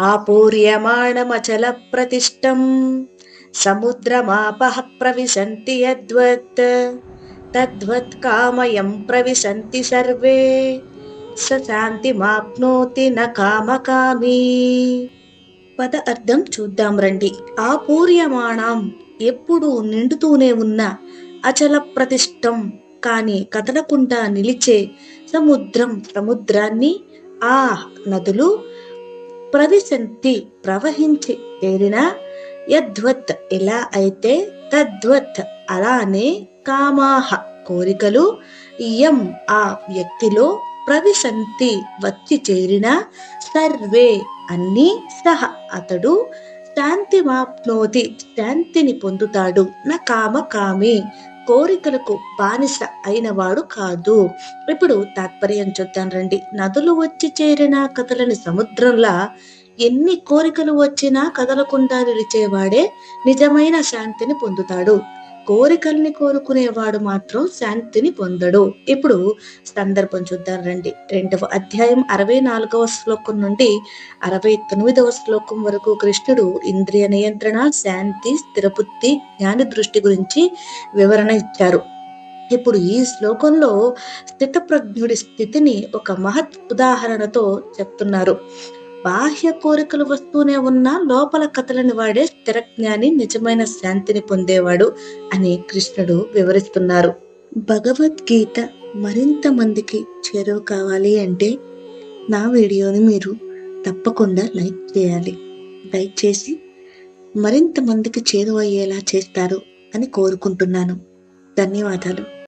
ఆపూర్యమాణమచల ప్రతిష్టం సముద్రమాపః ప్రవిశంతి యద్వత్ తద్వత్ కామయం ప్రవిశంతి survey స శాంతిమాప్నోతి న కామకామీ. పద అర్థం చూద్దాం రండి. ఆపూర్యమాణం ఎప్పుడు నిండుతూనే ఉన్న, అచల ప్రతిష్టం కాని కదలకుండా నిలిచే, సముద్రం సముద్రాన్ని, ఆ నదులు, ప్రవిశంతి ప్రవహించి చేరిన, యద్వత్ ఎలా అయితే, తద్వత్ అలానే, కామాహ కోరికలు, యం ఆ వ్యక్తిలో, ప్రవిశంతి వచ్చి చేరిన, సర్వే అన్ని, సహ అతడు, శాంతిమాప్నోతి శాంతిని పొందుతాడు, నా కామకామి కోరికలకు బానిస అయినవాడు కాదు. ఇప్పుడు తాత్పర్యం చూద్దాం రండి. నదులు వచ్చి చేరిన కదలని సముద్రంలా ఎన్ని కోరికలు వచ్చినా కదలకుండా నిలిచేవాడే నిజమైన శాంతిని పొందుతాడు. కోరికల్ని కోరుకునేవాడు మాత్రం శాంతిని పొందడు. ఇప్పుడు సందర్భం చూద్దాం రండి. 2వ అధ్యాయం 64వ శ్లోకం నుండి 69వ శ్లోకం వరకు కృష్ణుడు ఇంద్రియ నియంత్రణ, శాంతి, స్థిరబుద్ధి, జ్ఞాని దృష్టి గురించి వివరణ ఇచ్చారు. ఇప్పుడు ఈ శ్లోకంలో స్థితప్రజ్ఞుడి స్థితిని ఒక మహత్ ఉదాహరణతో చెప్తున్నారు. బాహ్య కోరికలు వస్తూనే ఉన్నా లోపల కథలని వాడే స్థిరజ్ఞాని నిజమైన శాంతిని పొందేవాడు అని కృష్ణుడు వివరిస్తున్నారు. భగవద్గీత మరింత మందికి చేరువ కావాలి అంటే నా వీడియోని మీరు తప్పకుండా లైక్ చేయాలి. లైక్ చేసి మరింత మందికి చేరువయ్యేలా చేస్తారు అని కోరుకుంటున్నాను. ధన్యవాదాలు.